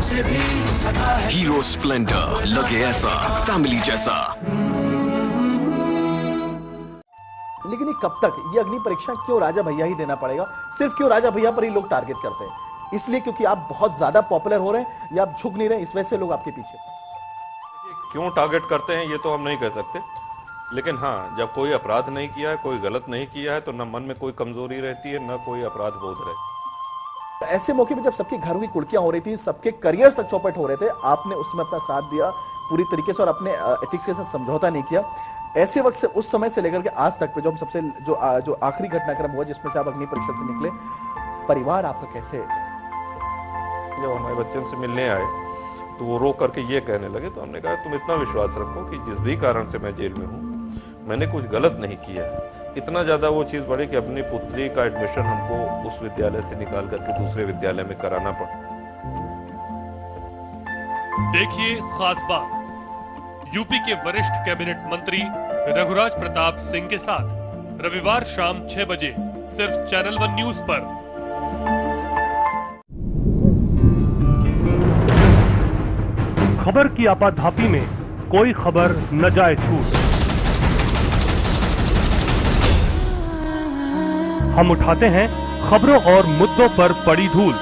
से भी सका है। हीरो स्प्लेंडर, लगे ऐसा फैमिली जैसा। लेकिन ये कब तक, ये अग्नि परीक्षा क्यों राजा भैया ही देना पड़ेगा? सिर्फ क्यों राजा भैया पर ही लोग टारगेट करते हैं? इसलिए क्योंकि आप बहुत ज्यादा पॉपुलर हो रहे हैं या आप झुक नहीं रहे, इस वजह से लोग आपके पीछे? क्यों टारगेट करते हैं ये तो हम नहीं कह सकते, लेकिन हाँ, जब कोई अपराध नहीं किया है, कोई गलत नहीं किया है, तो न मन में कोई कमजोरी रहती है, न कोई अपराध बोध रहता। ऐसे मौके पे जब सबके घरों की कुर्कियां हो रही थी, सबके करियर्स तक चौपट हो रहे थे, आपने उसमें अपना साथ दिया पूरी तरीके से और अपने एथिक्स के साथ समझौता नहीं किया। ऐसे वक्त से, उस समय से लेकर के आज तक पे जो हम सबसे जो आखिरी घटनाक्रम हुआ जिसमें से आप अग्नि परीक्षा से निकले, परिवार आपका कैसे? जब हमारे बच्चे से मिलने आए तो वो रो करके ये कहने लगे, तो हमने कहा तुम इतना विश्वास रखो कि जिस भी कारण से मैं जेल में हूँ, मैंने कुछ गलत नहीं किया। इतना ज़्यादा वो चीज़ बढ़ी कि अपनी पुत्री का एडमिशन हमको उस विद्यालय से निकाल करके दूसरे विद्यालय में कराना पड़ा। देखिए खास बात, यूपी के वरिष्ठ कैबिनेट मंत्री रघुराज प्रताप सिंह के साथ रविवार शाम 6 बजे सिर्फ चैनल 1 न्यूज पर। खबर की आपाधापी में कोई खबर न जाए छूट। हम उठाते हैं खबरों और मुद्दों पर पड़ी धूल,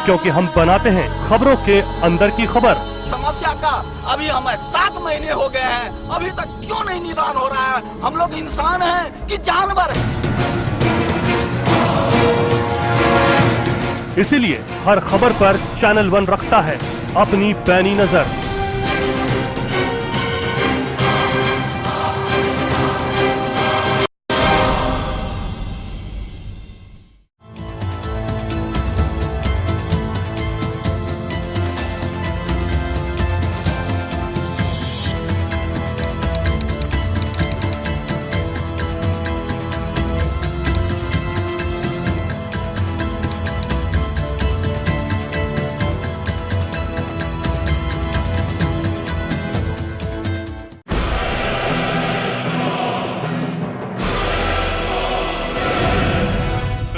क्योंकि हम बनाते हैं खबरों के अंदर की खबर। समस्या का अभी हमें 7 महीने हो गए हैं, अभी तक क्यों नहीं निदान हो रहा है? हम लोग इंसान हैं कि जानवर हैं? इसीलिए हर खबर पर चैनल 1 रखता है अपनी पैनी नजर।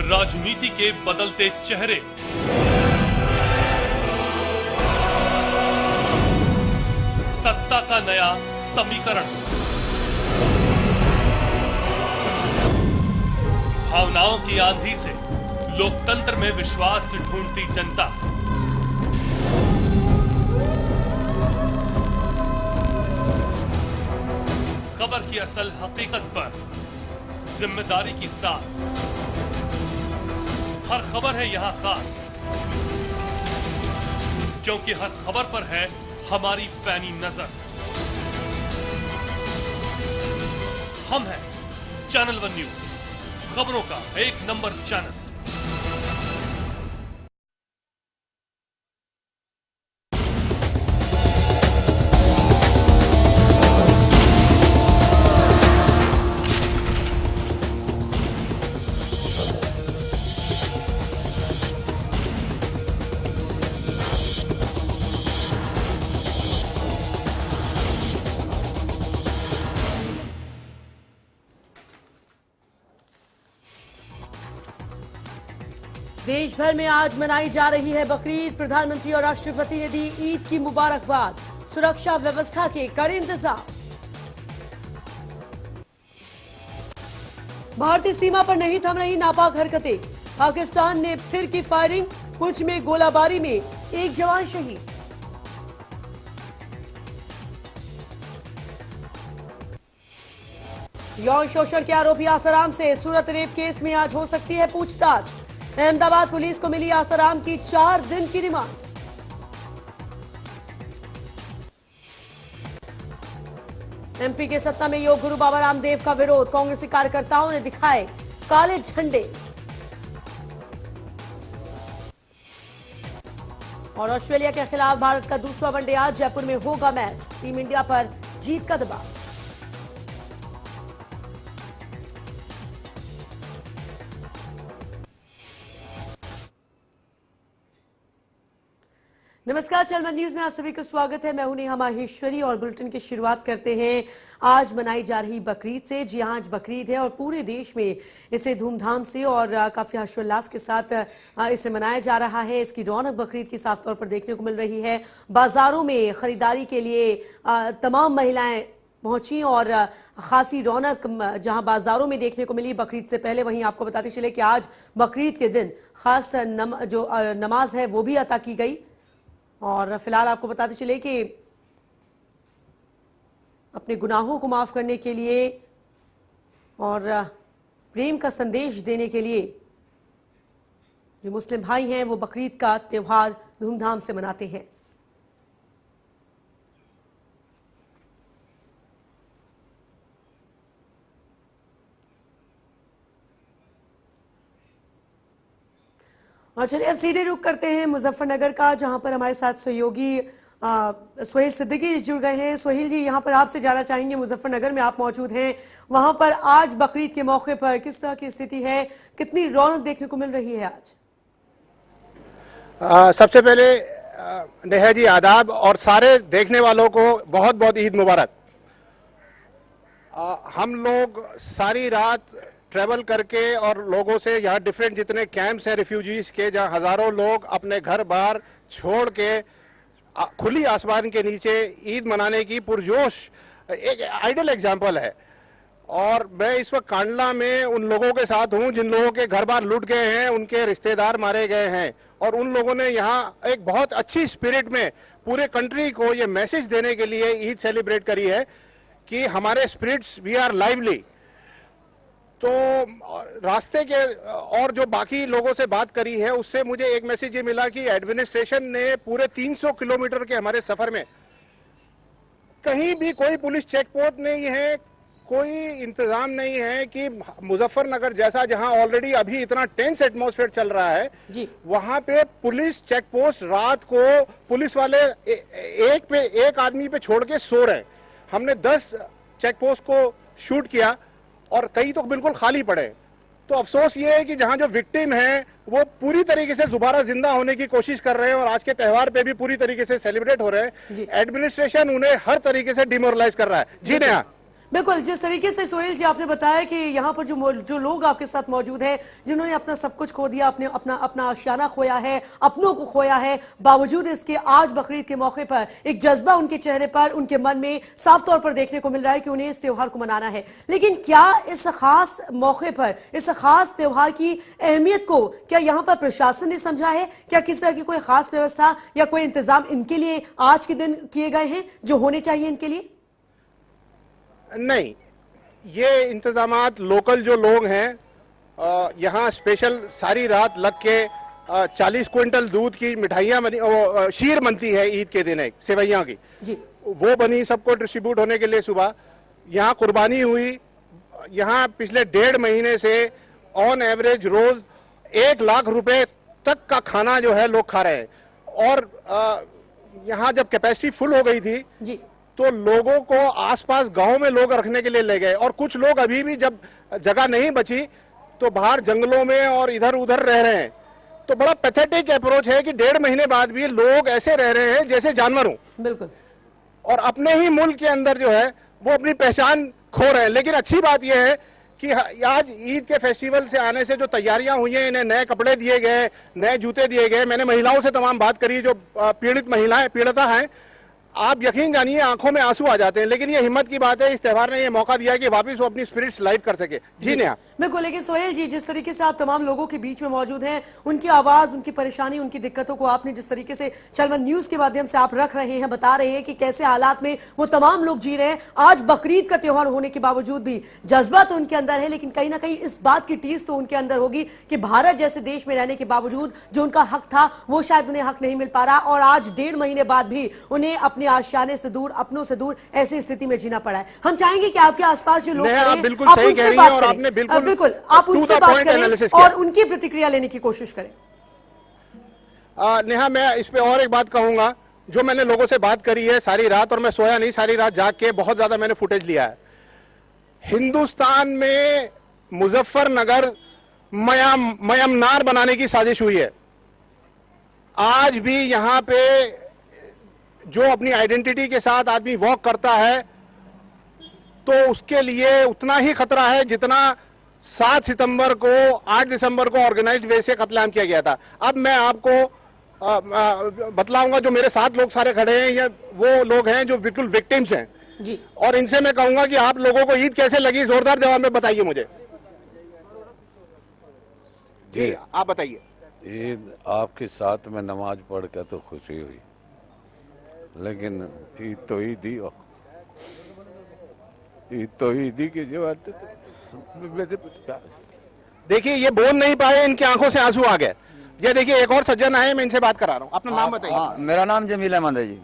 राजनीति के बदलते चेहरे, सत्ता का नया समीकरण, भावनाओं की आंधी से लोकतंत्र में विश्वास ढूंढती जनता, खबर की असल हकीकत पर जिम्मेदारी की साथ हर खबर है यहां खास, क्योंकि हर खबर पर है हमारी पैनी नजर। हम हैं चैनल 1 न्यूज, खबरों का 1 नंबर चैनल। देश भर में आज मनाई जा रही है बकरीद। प्रधानमंत्री और राष्ट्रपति ने दी ईद की मुबारकबाद। सुरक्षा व्यवस्था के कड़े इंतजाम। भारतीय सीमा पर नहीं थम रही नापाक हरकतें। पाकिस्तान ने फिर की फायरिंग। पुंछ में गोलाबारी में एक जवान शहीद। यौन शोषण के आरोपी आसाराम से सूरत रेप केस में आज हो सकती है पूछताछ। अहमदाबाद पुलिस को मिली आसाराम की 4 दिन की रिमांड। एमपी के सत्ता में योग गुरु बाबा रामदेव का विरोध। कांग्रेसी कार्यकर्ताओं ने दिखाए काले झंडे। और ऑस्ट्रेलिया के खिलाफ भारत का दूसरा वनडे आज जयपुर में होगा मैच। टीम इंडिया पर जीत का दबाव। नमस्कार, चलमन न्यूज में आप सभी का स्वागत है। मैं हूं नेहा माहेश्वरी और बुलेटिन की शुरुआत करते हैं आज मनाई जा रही बकरीद से। जी हाँ, आज बकरीद है और पूरे देश में इसे धूमधाम से और काफी हर्षोल्लास के साथ इसे मनाया जा रहा है। इसकी रौनक बकरीद की साफ तौर पर देखने को मिल रही है। बाजारों में खरीदारी के लिए तमाम महिलाएं पहुंची और खासी रौनक जहां बाजारों में देखने को मिली बकरीद से पहले। वहीं आपको बताते चले कि आज बकरीद के दिन खास नमाज है वो भी अता की गई। और फिलहाल आपको बताते चले कि अपने गुनाहों को माफ करने के लिए और प्रेम का संदेश देने के लिए जो मुस्लिम भाई हैं वो बकरीद का त्योहार धूमधाम से मनाते हैं। और चलिए अब सीधे रुख करते हैं मुजफ्फरनगर का, जहां पर हमारे साथ सहयोगी सोहेल सिद्दीकी जुड़ गए हैं। सोहेल जी, यहां पर आपसे जानना चाहेंगे, मुजफ्फरनगर में आप मौजूद हैं, वहां पर आज बकरीद के मौके पर किस तरह की स्थिति है, कितनी रौनक देखने को मिल रही है आज? सबसे पहले नेहा जी आदाब और सारे देखने वालों को बहुत बहुत ईद मुबारक। हम लोग सारी रात ट्रैवल करके और लोगों से यहाँ डिफरेंट जितने कैंप्स हैं रिफ्यूजीज के, जहाँ हजारों लोग अपने घर बार छोड़ के खुली आसमान के नीचे ईद मनाने की पुरजोश एक आइडियल एग्जांपल है। और मैं इस वक्त कांडला में उन लोगों के साथ हूं जिन लोगों के घर बार लूट गए हैं, उनके रिश्तेदार मारे गए हैं, और उन लोगों ने यहाँ एक बहुत अच्छी स्पिरिट में पूरे कंट्री को ये मैसेज देने के लिए ईद सेलिब्रेट करी है कि हमारे स्पिरिट्स वी आर लाइवली। तो रास्ते के और जो बाकी लोगों से बात करी है उससे मुझे एक मैसेज ये मिला कि एडमिनिस्ट्रेशन ने पूरे 300 किलोमीटर के हमारे सफर में कहीं भी कोई पुलिस चेक पोस्ट नहीं है, कोई इंतजाम नहीं है कि मुजफ्फरनगर जैसा जहां ऑलरेडी अभी इतना टेंस एटमॉस्फेयर चल रहा है जी, वहां पे पुलिस चेक पोस्ट रात को पुलिस वाले एक आदमी पे छोड़ के सो रहे हैं। हमने 10 चेक पोस्ट को शूट किया और कई तो बिल्कुल खाली पड़े। तो अफसोस ये है कि जहां जो विक्टिम हैं वो पूरी तरीके से दोबारा जिंदा होने की कोशिश कर रहे हैं और आज के त्योहार पे भी पूरी तरीके से सेलिब्रेट हो रहे हैं। एडमिनिस्ट्रेशन उन्हें हर तरीके से डिमोरलाइज कर रहा है। जी नेहा, बिल्कुल जिस तरीके से सोहेल जी आपने बताया कि यहाँ पर जो लोग आपके साथ मौजूद हैं जिन्होंने अपना सब कुछ खो दिया, अपना आशियाना खोया है, अपनों को खोया है, बावजूद इसके आज बकरीद के मौके पर एक जज्बा उनके चेहरे पर, उनके मन में साफ तौर पर देखने को मिल रहा है कि उन्हें इस त्योहार को मनाना है। लेकिन क्या इस खास मौके पर, इस खास त्योहार की अहमियत को क्या यहाँ पर प्रशासन ने समझा है? क्या किसी तरह की कोई खास व्यवस्था या कोई इंतजाम इनके लिए आज के दिन किए गए हैं जो होने चाहिए इनके लिए? नहीं, ये इंतजामात लोकल जो लोग हैं यहाँ स्पेशल सारी रात लग के 40 क्विंटल दूध की मिठाइयाँ बनी, शीर बनती है ईद के दिन, एक सेवैयाँ की जी, वो बनी, सबको डिस्ट्रीब्यूट होने के लिए सुबह यहाँ कुर्बानी हुई। यहाँ पिछले 1.5 महीने से ऑन एवरेज रोज 1 लाख रुपए तक का खाना जो है लोग खा रहे हैं। और यहाँ जब कैपेसिटी फुल हो गई थी जी, तो लोगों को आसपास गांव में लोग रखने के लिए ले गए, और कुछ लोग अभी भी जब जगह नहीं बची तो बाहर जंगलों में और इधर उधर रह रहे हैं। तो बड़ा पैथेटिक अप्रोच है कि 1.5 महीने बाद भी लोग ऐसे रह रहे हैं जैसे जानवर हो। बिल्कुल। और अपने ही मुल्क के अंदर जो है वो अपनी पहचान खो रहे हैं। लेकिन अच्छी बात यह है कि आज ईद के फेस्टिवल से आने से जो तैयारियां हुई हैं, इन्हें नए कपड़े दिए गए, नए जूते दिए गए। मैंने महिलाओं से तमाम बात करी जो पीड़िता हैं, आप यकीन जानिए आंखों में आंसू आ जाते हैं। लेकिन ये हिम्मत की बात है, इस त्योहार ने ये मौका दिया कि वापस वो अपनी स्पिरिट्स लाइव कर सके। जी नेहा, बिल्कुल। लेकिन सोहेल जी, जिस तरीके से आप तमाम लोगों के बीच में मौजूद हैं, उनकी आवाज, उनकी परेशानी, उनकी दिक्कतों को आपने जिस तरीके से चलमन न्यूज के माध्यम से आप रख रहे हैं, बता रहे हैं कि कैसे हालात में वो तमाम लोग जी रहे हैं। आज बकरीद का त्योहार होने के बावजूद भी जज्बा तो उनके अंदर है, लेकिन कहीं ना कहीं इस बात की टीस तो उनके अंदर होगी कि भारत जैसे देश में रहने के बावजूद जो उनका हक था वो शायद उन्हें हक नहीं मिल पा रहा, और आज 1.5 महीने बाद भी उन्हें अपने आशियाने से दूर, अपनों से दूर ऐसी स्थिति में जीना पड़ा है। हम चाहेंगे कि आपके आसपास जो लोग खड़े हैं, आप उनसे बात करें, बिल्कुल आप उनसे बात करें और उनकी प्रतिक्रिया लेने की कोशिश करें। नेहा, मैं इस पे और एक बात कहूंगा। जो मैंने लोगों से बात करी है सारी रात, और मैं सोया नहीं, सारी रात जाग के बहुत ज्यादा मैंने फुटेज लिया है। हिंदुस्तान में मुजफ्फरनगर मयमनार बनाने की साजिश हुई है। आज भी यहां पे जो अपनी आइडेंटिटी के साथ आदमी वॉक करता है तो उसके लिए उतना ही खतरा है जितना 7 सितंबर को 8 दिसंबर को ऑर्गेनाइज्ड वे से कत्लेआम किया गया था। अब मैं आपको बतलाऊंगा, जो मेरे साथ लोग सारे खड़े हैं ये वो लोग हैं जो बिल्कुल विक्टिम्स हैं जी। और इनसे मैं कहूंगा कि आप लोगों को ईद कैसे लगी, जोरदार जवाब में बताइए मुझे। जी आप बताइए। ईद आपके साथ में नमाज पढ़ कर तो खुशी हुई, लेकिन ईद तो ईद ही हो, ईद तो ईद ही की जवाब। देखिए ये बोल नहीं पाए, इनकी आंखों से आंसू आ गए। ये देखिए एक और सज्जन आए, मैं इनसे बात करा रहा हूँ। अपना नाम बताइए। मेरा नाम जमील अहमद है जी।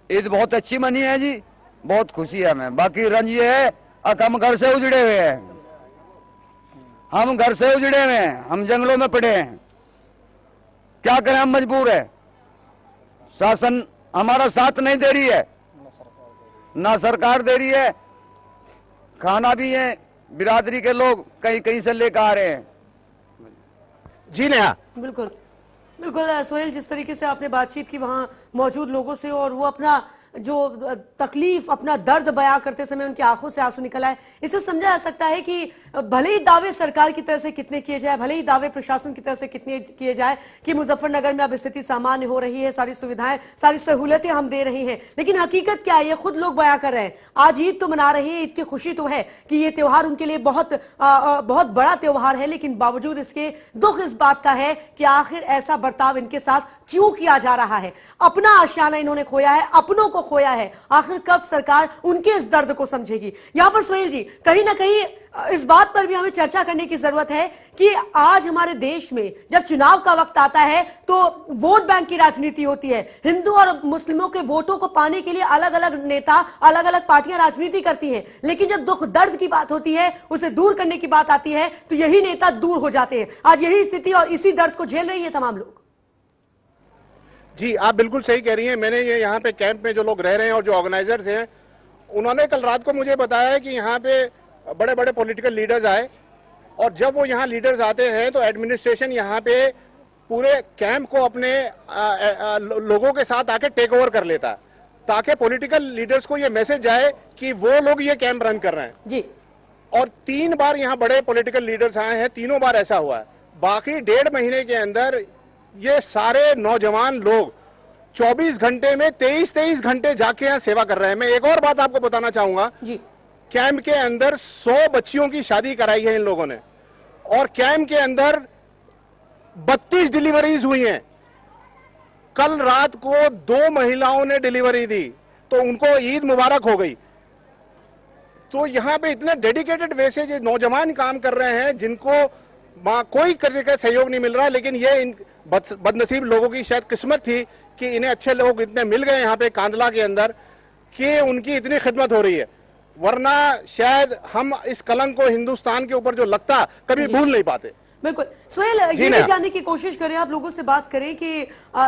ईद बहुत अच्छी मनी है जी, बहुत खुशी है हमें। बाकी रंज ये है हम घर से उजड़े हुए हैं, हम घर से उजड़े हुए हैं, हम जंगलों में पड़े हैं, क्या करें, हम मजबूर है। शासन हमारा साथ नहीं दे रही है, ना सरकार दे रही है। खाना भी है, बिरादरी के लोग कहीं कहीं से लेकर आ रहे हैं। जी नेहा। बिल्कुल बिल्कुल सोहेल, जिस तरीके से आपने बातचीत की वहां मौजूद लोगों से और वो अपना जो तकलीफ, अपना दर्द बयां करते समय उनकी आंखों से आंसू निकल आए, इससे समझा जा सकता है कि भले ही दावे सरकार की तरफ से कितने किए जाए, भले ही दावे प्रशासन की तरफ से कितने किए जाए कि मुजफ्फरनगर में अब स्थिति सामान्य हो रही है, सारी सुविधाएं, सारी सहूलियतें हम दे रहे हैं, लेकिन हकीकत क्या है ये खुद लोग बयां कर रहे हैं। आज ईद तो मना रहे हैं, ईद की खुशी तो है कि ये त्योहार उनके लिए बहुत बड़ा त्योहार है, लेकिन बावजूद इसके दुख इस बात का है कि आखिर ऐसा बर्ताव इनके साथ क्यों किया जा रहा है। अपना आशियाना इन्होंने खोया है, अपनों को खोया है, आखिर कब सरकार उनके इस दर्द को समझेगी। यहां पर सोहेल जी कहीं ना कहीं इस बात पर भी हमें चर्चा करने की जरूरत है कि आज हमारे देश में जब चुनाव का वक्त आता है तो वोट बैंक की राजनीति होती है। हिंदू और मुस्लिमों के वोटों को पाने के लिए अलग अलग नेता, अलग अलग पार्टियां राजनीति करती हैं, लेकिन जब दुख दर्द की बात होती है, उसे दूर करने की बात आती है, तो यही नेता दूर हो जाते हैं। आज यही स्थिति और इसी दर्द को झेल रही है तमाम लोग। जी आप बिल्कुल सही कह रही हैं। मैंने ये यहाँ पे कैंप में जो लोग रह रहे हैं और जो ऑर्गेनाइजर्स हैं, उन्होंने कल रात को मुझे बताया कि यहाँ पे बड़े बड़े पॉलिटिकल लीडर्स आए, और जब वो यहाँ लीडर्स आते हैं तो एडमिनिस्ट्रेशन यहाँ पे पूरे कैंप को अपने लोगों के साथ आके टेक ओवर कर लेता है, ताकि पॉलिटिकल लीडर्स को ये मैसेज जाए कि वो लोग ये कैंप रन कर रहे हैं जी। और 3 बार यहाँ बड़े पॉलिटिकल लीडर्स आए हैं, तीनों बार ऐसा हुआ है। बाकी 1.5 महीने के अंदर ये सारे नौजवान लोग 24 घंटे में 23 घंटे जाके यहाँ सेवा कर रहे हैं। मैं एक और बात आपको बताना चाहूंगा जी। कैंप के अंदर 100 बच्चियों की शादी कराई है इन लोगों ने, और कैंप के अंदर 32 डिलीवरीज हुई हैं। कल रात को 2 महिलाओं ने डिलीवरी दी तो उनको ईद मुबारक हो गई। तो यहाँ पे इतने डेडिकेटेड वे से ये नौजवान काम कर रहे हैं जिनको कोई तरह का सहयोग नहीं मिल रहा, लेकिन ये इन बदनसीब लोगों की शायद किस्मत थी कि इन्हें अच्छे लोग इतने मिल गए यहाँ पे कांदला के अंदर कि उनकी इतनी खिदमत हो रही है, वरना शायद हम इस कलंक को हिंदुस्तान के ऊपर जो लगता कभी भूल नहीं पाते। बिल्कुल सोहेल, ये भी जानने की कोशिश करें, आप लोगों से बात करें कि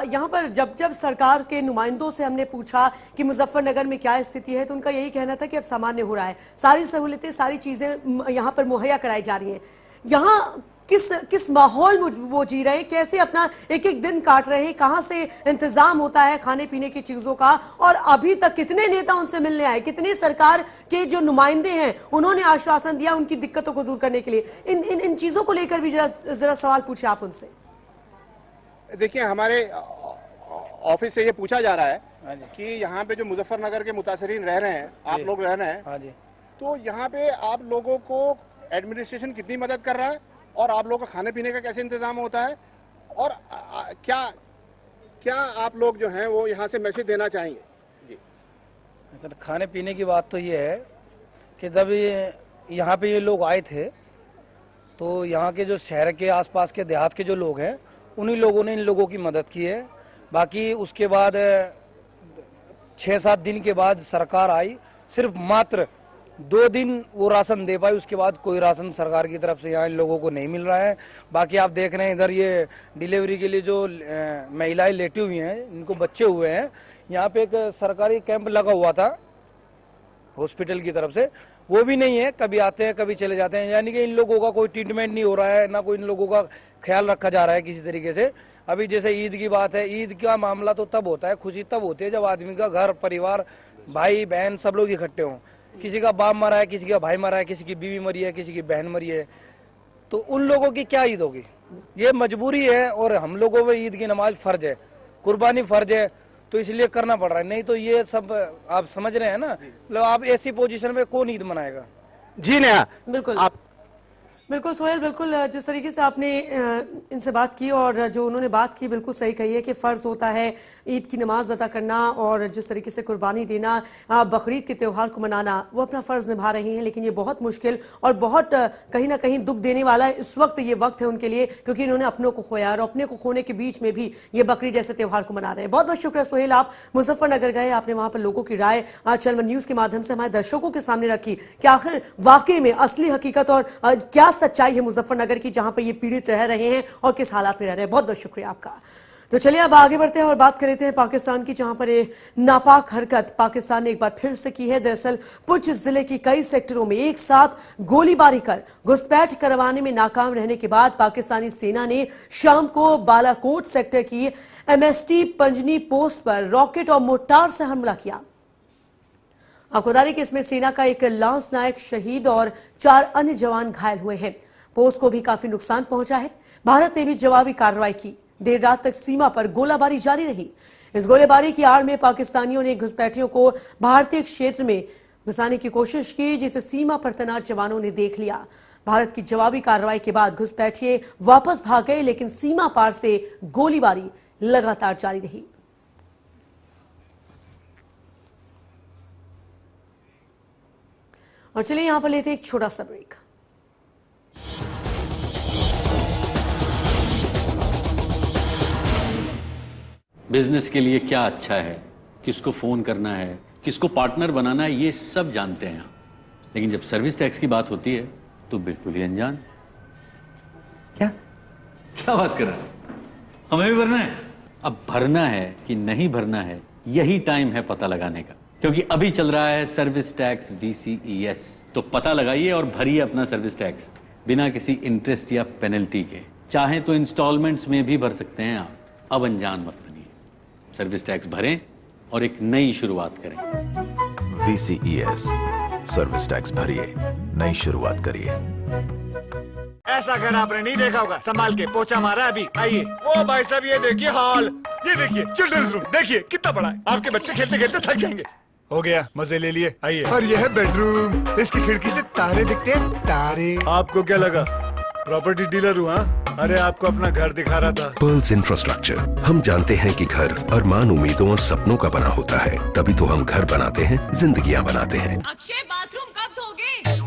यहाँ पर जब सरकार के नुमाइंदों से हमने पूछा कि मुजफ्फरनगर में क्या स्थिति है, तो उनका यही कहना था कि अब सामान्य हो रहा है, सारी सहूलियतें, सारी चीजें यहाँ पर मुहैया कराई जा रही हैं। यहाँ किस माहौल में वो जी रहे हैं, कैसे अपना एक एक दिन काट रहे हैं, कहां से इंतजाम होता है खाने पीने की चीजों का, और अभी तक कितने नेता उनसे मिलने आए, कितने सरकार के जो नुमाइंदे हैं उन्होंने आश्वासन दिया उनकी दिक्कतों को दूर करने के लिए। इन चीजों को लेकर भी जरा सवाल पूछे आप उनसे। देखिए हमारे ऑफिस से ये पूछा जा रहा है कि यहाँ पे जो मुजफ्फरनगर के मुतासरीन रह रहे हैं, आप लोग रह रहे हैं, तो यहाँ पे आप लोगों को एडमिनिस्ट्रेशन कितनी मदद कर रहा है और आप लोगों का खाने पीने का कैसे इंतजाम होता है, और क्या आप लोग जो हैं वो यहाँ से मैसेज देना चाहेंगे? जी सर, खाने पीने की बात तो ये है कि जब यहाँ पे ये लोग आए थे तो यहाँ के जो शहर के आसपास के देहात के जो लोग हैं उन्हीं लोगों ने इन लोगों की मदद की है। बाकी उसके बाद 6-7 दिन के बाद सरकार आई, सिर्फ मात्र 2 दिन वो राशन दे पाई, उसके बाद कोई राशन सरकार की तरफ से यहाँ इन लोगों को नहीं मिल रहा है। बाकी आप देख रहे हैं इधर ये डिलीवरी के लिए जो महिलाएं लेटी हुई हैं, इनको बच्चे हुए हैं, यहाँ पे एक सरकारी कैंप लगा हुआ था हॉस्पिटल की तरफ से, वो भी नहीं है, कभी आते हैं कभी चले जाते हैं, यानी कि इन लोगों का कोई ट्रीटमेंट नहीं हो रहा है, ना कोई इन लोगों का ख्याल रखा जा रहा है किसी तरीके से। अभी जैसे ईद की बात है, ईद का मामला तो तब होता है, खुशी तब होती है जब आदमी का घर परिवार भाई बहन सब लोग इकट्ठे हों। किसी का बाप मरा है, किसी का भाई मरा है, किसी की बीवी मरी है, किसी की बहन मरी है, तो उन लोगों की क्या ईद होगी? ये मजबूरी है और हम लोगों में ईद की नमाज फर्ज है, कुर्बानी फर्ज है, तो इसलिए करना पड़ रहा है। नहीं तो ये सब आप समझ रहे हैं ना, मतलब आप ऐसी पोजीशन में कौन ईद मनाएगा? जी नेहा, बिल्कुल आप बिल्कुल सोहेल, बिल्कुल जिस तरीके से आपने इनसे बात की और जो उन्होंने बात की बिल्कुल सही कही है कि फ़र्ज़ होता है ईद की नमाज अदा करना और जिस तरीके से कुर्बानी देना, बकरीद के त्यौहार को मनाना, वो अपना फ़र्ज़ निभा रही हैं। लेकिन ये बहुत मुश्किल और बहुत कहीं ना कहीं दुख देने वाला इस वक्त ये वक्त है उनके लिए, क्योंकि इन्होंने अपनों को खोया और अपने को खोने के बीच में भी ये बकरीद जैसे त्यौहार को मना रहे हैं। बहुत बहुत शुक्रिया सोहेल, आप मुजफ्फरनगर गए, आपने वहाँ पर लोगों की राय चैनल न्यूज़ के माध्यम से हमारे दर्शकों के सामने रखी कि आखिर वाकई में असली हकीकत और क्या सच्चाई है मुजफ्फरनगर की, जहां पर ये पीड़ित रह रहे हैं और किस हालात में रह रहे हैं। बहुत बहुत शुक्रिया आपका। तो चलिए अब आगे बढ़ते हैं और बात कर लेते हैं पाकिस्तान की, जहां पर ये नापाक हरकत पाकिस्तान ने एक बार फिर से की है। दरअसल पुंछ जिले के कई सेक्टरों में एक साथ गोलीबारी कर घुसपैठ करवाने में नाकाम रहने के बाद पाकिस्तानी सेना ने शाम को बालाकोट सेक्टर की MST पंजनी पोस्ट पर रॉकेट और मोर्टार से हमला किया। आपको बता दें कि इसमें सेना का एक लांस नायक शहीद और 4 अन्य जवान घायल हुए हैं। पोस्ट को भी काफी नुकसान पहुंचा है। भारत ने भी जवाबी कार्रवाई की। देर रात तक सीमा पर गोलाबारी जारी रही। इस गोलीबारी की आड़ में पाकिस्तानियों ने घुसपैठियों को भारतीय क्षेत्र में घुसाने की कोशिश की, जिसे सीमा पर तैनात जवानों ने देख लिया। भारत की जवाबी कार्रवाई के बाद घुसपैठिए वापस भाग गए, लेकिन सीमा पार से गोलीबारी लगातार जारी रही। और चलिए यहां पर लेते हैं एक छोटा सा ब्रेक। बिजनेस के लिए क्या अच्छा है, किसको फोन करना है, किसको पार्टनर बनाना है, ये सब जानते हैं। लेकिन जब सर्विस टैक्स की बात होती है तो बिल्कुल ही अनजान। क्या क्या बात कर रहे हैं? हमें भी भरना है? अब भरना है कि नहीं भरना है, यही टाइम है पता लगाने का, क्योंकि अभी चल रहा है सर्विस टैक्स VCES। तो पता लगाइए और भरिए अपना सर्विस टैक्स बिना किसी इंटरेस्ट या पेनल्टी के। चाहे तो इंस्टॉलमेंट्स में भी भर सकते हैं आप। अब अनजान मत बनिए, सर्विस टैक्स भरें और एक नई शुरुआत करें। VCES, सर्विस टैक्स भरिए, नई शुरुआत करिए। ऐसा घर आपने नहीं देखा होगा, संभाल के पोछा मारा अभी। आइए, वो भाई साहब ये देखिए हॉल, ये देखिए चिल्ड्रंस रूम, देखिए कितना बड़ा है। आपके बच्चे खेलते खेलते थक जाएंगे। हो गया, मजे ले लिए। आइए। और यह है बेडरूम, इसकी खिड़की से तारे दिखते हैं, तारे। आपको क्या लगा प्रॉपर्टी डीलर हूँ? अरे आपको अपना घर दिखा रहा था। पर्ल्स इंफ्रास्ट्रक्चर, हम जानते हैं कि घर अरमान, उम्मीदों और सपनों का बना होता है, तभी तो हम घर बनाते हैं, जिंदगियां बनाते हैं। अक्षय, बाथरूम कब धोगे?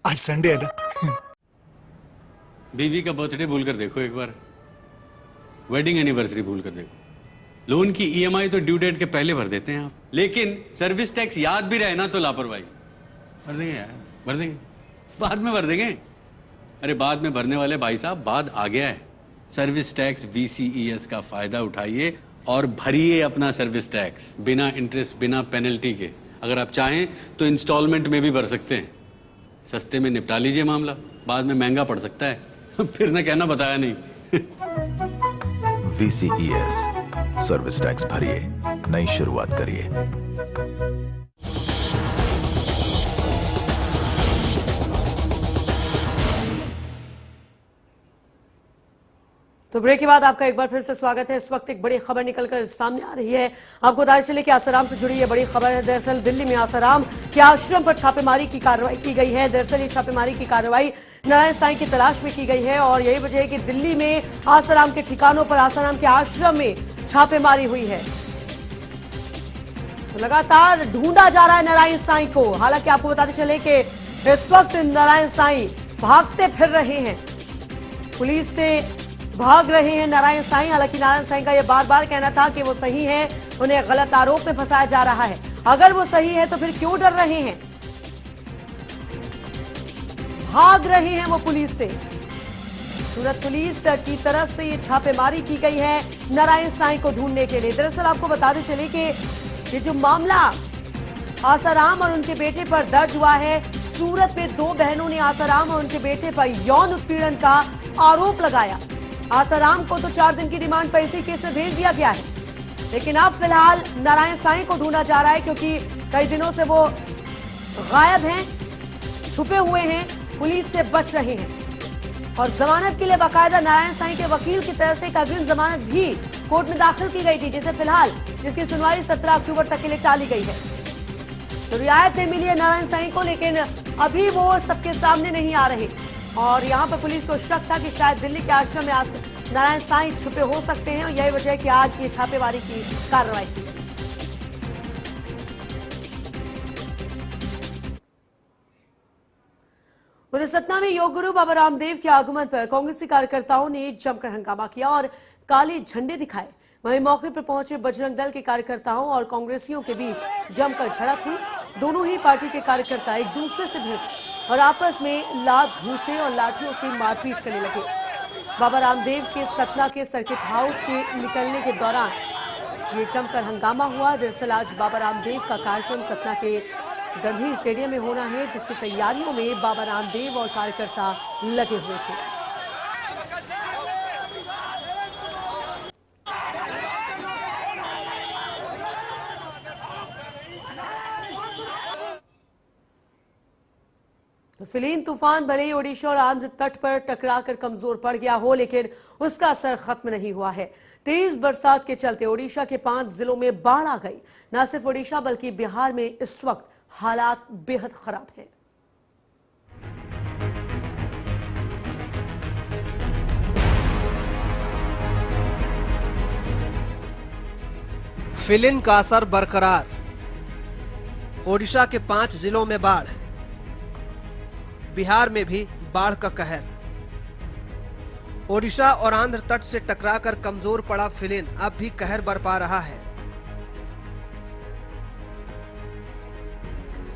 आज संडे है ना। बीवी का बर्थडे भूल कर देखो एक बार, वेडिंग एनिवर्सरी भूल कर देखो। लोन की EMI तो ड्यू डेट के पहले भर देते हैं आप, लेकिन सर्विस टैक्स याद भी रहे ना तो लापरवाही। भर देंगे यार, भर देंगे, बाद में भर देंगे। अरे बाद में भरने वाले भाई साहब, बाद आ गया है। सर्विस टैक्स VCES का फायदा उठाइए और भरिए अपना सर्विस टैक्स बिना इंटरेस्ट, बिना पेनल्टी के। अगर आप चाहें तो इंस्टॉलमेंट में भी भर सकते हैं। सस्ते में निपटा लीजिए मामला, बाद में महंगा पड़ सकता है। फिर न कहना बताया नहीं। VCES, सर्विस टैक्स भरिए, नई शुरुआत करिए। तो ब्रेक के बाद आपका एक बार फिर से स्वागत है। इस वक्त एक बड़ी खबर निकलकर सामने आ रही है। आपको बताया चले कि आसाराम से जुड़ी ये बड़ी खबर है। दरअसल दिल्ली में आसाराम के आश्रम पर छापेमारी की कार्रवाई की गई है। दरअसल ये छापेमारी की कार्रवाई नारायण साईं की तलाश में की गई है और यही वजह है कि दिल्ली में आसाराम के ठिकानों पर, आसाराम के आश्रम में छापेमारी हुई है। तो लगातार ढूंढा जा रहा है नारायण साईं को। हालांकि आपको बताते चले कि इस वक्त नारायण साईं भागते फिर रहे हैं, पुलिस से भाग रहे हैं नारायण साईं। हालांकि नारायण साईं का यह बार बार कहना था कि वो सही है, उन्हें गलत आरोप में फंसाया जा रहा है। अगर वो सही है तो फिर क्यों डर रहे हैं? भाग रहे हैं वो पुलिस से। सूरत पुलिस की तरफ से ये छापेमारी की गई है नारायण साईं को ढूंढने के लिए। दरअसल आपको बताते चले कि ये जो मामला आसाराम और उनके बेटे पर दर्ज हुआ है, सूरत में 2 बहनों ने आसाराम और उनके बेटे पर यौन उत्पीड़न का आरोप लगाया। आसाराम को तो 4 दिन की रिमांड पर इसी केस में भेज दिया गया है, लेकिन अब फिलहाल नारायण साईं को ढूंढा जा रहा है क्योंकि कई दिनों से वो गायब हैं, छुपे हुए हैं, पुलिस से बच रहे हैं। और जमानत के लिए बाकायदा नारायण साईं के वकील की तरफ से एक अग्रिम जमानत भी कोर्ट में दाखिल की गई थी, जिसे फिलहाल जिसकी सुनवाई 17 अक्टूबर तक के लिए टाली गई है। तो रियायत नहीं मिली है नारायण साईं को, लेकिन अभी वो सबके सामने नहीं आ रहे। और यहाँ पर पुलिस को शक था कि शायद दिल्ली के आश्रम में नारायण साईं छुपे हो सकते हैं, और यही वजह है कि आज ये छापेमारी की कार्रवाई की। उधर सतना में योग गुरु बाबा रामदेव के आगमन पर कांग्रेसी कार्यकर्ताओं ने जमकर हंगामा किया और काले झंडे दिखाए। वहीं मौके पर पहुंचे बजरंग दल के कार्यकर्ताओं और कांग्रेसियों के बीच जमकर झड़प हुई। दोनों ही पार्टी के कार्यकर्ता एक दूसरे से भिड़ और आपस में लात घूंसे और लाठियों से मारपीट करने लगे। बाबा रामदेव के सतना के सर्किट हाउस के निकलने के दौरान ये जमकर हंगामा हुआ। दरअसल आज बाबा रामदेव का कार्यक्रम सतना के गांधी स्टेडियम में होना है, जिसकी तैयारियों में बाबा रामदेव और कार्यकर्ता लगे हुए थे। तो फिलीन तूफान भले ही ओडिशा और आंध्र तट पर टकराकर कमजोर पड़ गया हो, लेकिन उसका असर खत्म नहीं हुआ है। तेज बरसात के चलते ओडिशा के 5 जिलों में बाढ़ आ गई। न सिर्फ ओडिशा बल्कि बिहार में इस वक्त हालात बेहद खराब हैं। फिलिन का असर बरकरार। ओडिशा के 5 जिलों में बाढ़, बिहार में भी बाढ़ का कहर। ओडिशा और आंध्र तट से टकराकर कमजोर पड़ा फिलिन अब भी कहर बरपा रहा है।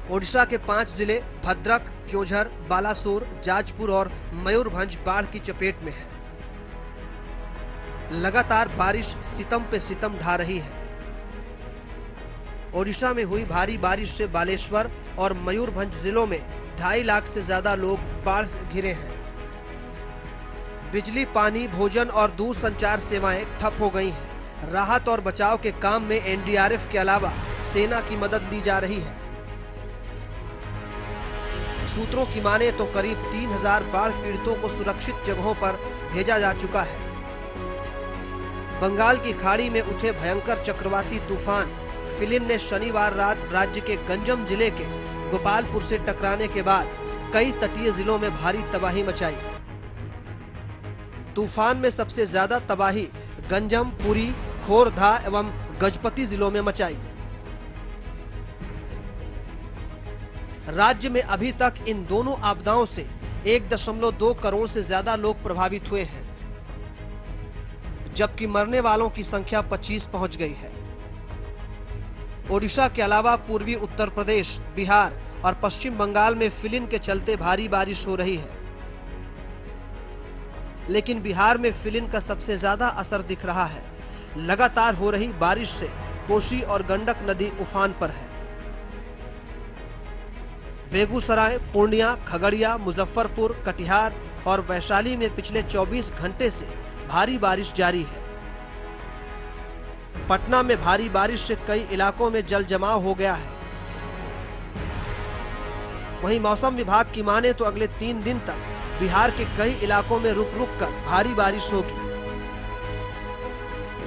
ओडिशा के 5 जिले भद्रक, क्योंझर, बालासोर, जाजपुर और मयूरभंज बाढ़ की चपेट में है। लगातार बारिश सितम पे सितम ढा रही है। ओडिशा में हुई भारी बारिश से बालेश्वर और मयूरभंज जिलों में 2.5 लाख से ज्यादा लोग बाढ़ से घिरे हैं। बिजली, पानी, भोजन और दूरसंचार सेवाएं ठप हो गई हैं। राहत और बचाव के काम में एनडीआरएफ के अलावा सेना की मदद ली जा रही है। सूत्रों की माने तो करीब 3000 बाढ़ पीड़ितों को सुरक्षित जगहों पर भेजा जा चुका है। बंगाल की खाड़ी में उठे भयंकर चक्रवाती तूफान फिलिन ने शनिवार रात राज्य के गंजम जिले के गोपालपुर से टकराने के बाद कई तटीय जिलों में भारी तबाही मचाई। तूफान में सबसे ज्यादा तबाही गंजम, पुरी, खोरधा एवं गजपति जिलों में मचाई। राज्य में अभी तक इन दोनों आपदाओं से 1.2 करोड़ से ज्यादा लोग प्रभावित हुए हैं, जबकि मरने वालों की संख्या 25 पहुंच गई है। ओडिशा के अलावा पूर्वी उत्तर प्रदेश, बिहार और पश्चिम बंगाल में फिलिन के चलते भारी बारिश हो रही है, लेकिन बिहार में फिलिन का सबसे ज्यादा असर दिख रहा है। लगातार हो रही बारिश से कोसी और गंडक नदी उफान पर है। बेगूसराय, पूर्णिया, खगड़िया, मुजफ्फरपुर, कटिहार और वैशाली में पिछले 24 घंटे से भारी बारिश जारी है। पटना में भारी बारिश से कई इलाकों में जल जमाव हो गया है। वहीं मौसम विभाग की माने तो अगले 3 दिन तक बिहार के कई इलाकों में रुक रुक कर भारी बारिश होगी।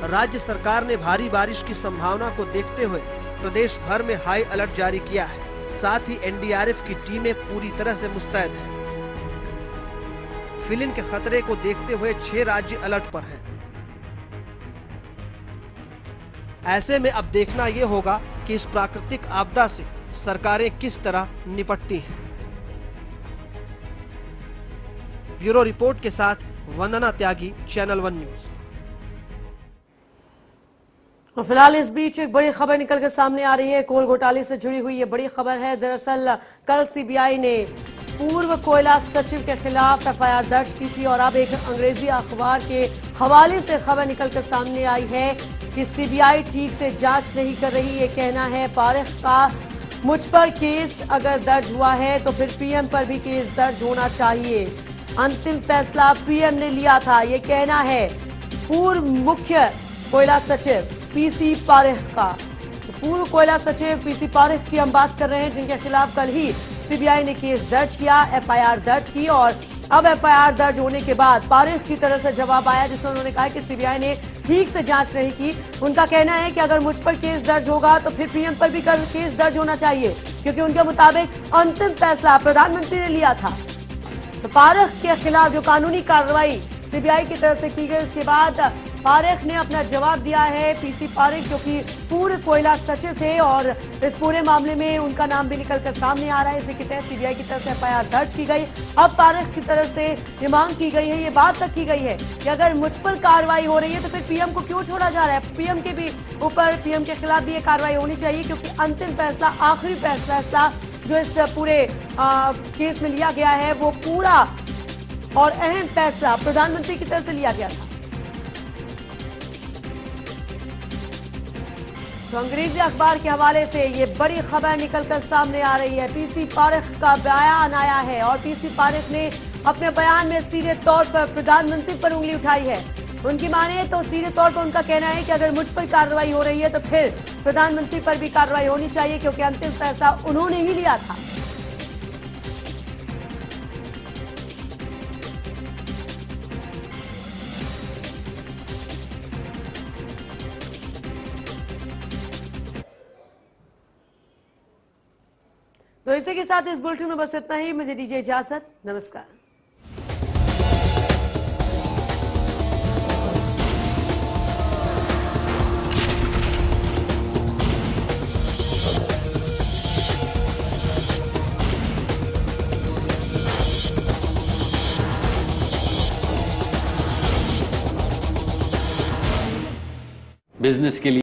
राज्य सरकार ने भारी बारिश की संभावना को देखते हुए प्रदेश भर में हाई अलर्ट जारी किया है। साथ ही एनडीआरएफ की टीमें पूरी तरह से मुस्तैद हैं। फिलिन के खतरे को देखते हुए 6 राज्य अलर्ट पर हैं। ऐसे में अब देखना यह होगा कि इस प्राकृतिक आपदा से सरकारें किस तरह निपटती हैं। ब्यूरो रिपोर्ट के साथ वंदना त्यागी, चैनल 1 न्यूज। और फिलहाल इस बीच एक बड़ी खबर निकल कर सामने आ रही है। कोल घोटाले से जुड़ी हुई ये बड़ी खबर है। दरअसल कल सीबीआई ने पूर्व कोयला सचिव के खिलाफ एफआईआर दर्ज की थी और अब एक अंग्रेजी अखबार के हवाले से खबर निकलकर सामने आई है कि सीबीआई ठीक से जांच नहीं कर रही। ये कहना है पारेख का। मुझ पर केस अगर दर्ज हुआ है तो फिर पीएम पर भी केस दर्ज होना चाहिए। अंतिम फैसला पीएम ने लिया था, ये कहना है पूर्व मुख्य कोयला सचिव पीसी पारेख का। तो पूर्व कोयला सचिव पीसी पारेख की हम बात कर रहे हैं, जिनके खिलाफ कल ही सीबीआई ने केस दर्ज किया, एफआईआर दर्ज की और अब एफआईआर दर्ज होने के बाद पारेख की तरफ से जवाब आया, जिसमें उन्होंने कहा कि सीबीआई ने ठीक से जांच नहीं की। उनका कहना है कि अगर मुझ पर केस दर्ज होगा तो फिर पीएम पर भी केस दर्ज होना चाहिए, क्योंकि उनके मुताबिक अंतिम फैसला प्रधानमंत्री ने लिया था। तो पारेख के खिलाफ जो कानूनी कार्रवाई सीबीआई की तरफ से की गई, उसके बाद पारेख ने अपना जवाब दिया है। पीसी पारेख जो कि पूर्व कोयला सचिव थे और इस पूरे मामले में उनका नाम भी निकलकर सामने आ रहा है। इसी के तहत सीबीआई की तरफ से एफआईआर दर्ज की गई। अब पारेख की तरफ से ये मांग की गई है, ये बात तक की गई है कि अगर मुझ पर कार्रवाई हो रही है तो फिर पीएम को क्यों छोड़ा जा रहा है। पीएम के भी ऊपर, पीएम के खिलाफ भी ये कार्रवाई होनी चाहिए, क्योंकि अंतिम फैसला, आखिरी फैसला जो इस पूरे केस में लिया गया है, वो पूरा और अहम फैसला प्रधानमंत्री की तरफ से लिया गया था। तो अंग्रेजी अखबार के हवाले से ये बड़ी खबर निकलकर सामने आ रही है। पीसी पारेख का बयान आया है और पीसी पारेख ने अपने बयान में सीधे तौर पर प्रधानमंत्री पर उंगली उठाई है। उनकी माने तो सीधे तौर पर उनका कहना है कि अगर मुझ पर कार्रवाई हो रही है तो फिर प्रधानमंत्री पर भी कार्रवाई होनी चाहिए, क्योंकि अंतिम फैसला उन्होंने ही लिया था। तो इसी के साथ इस बुलेटिन में बस इतना ही। मुझे दीजिए इजाजत, नमस्कार। बिजनेस के लिए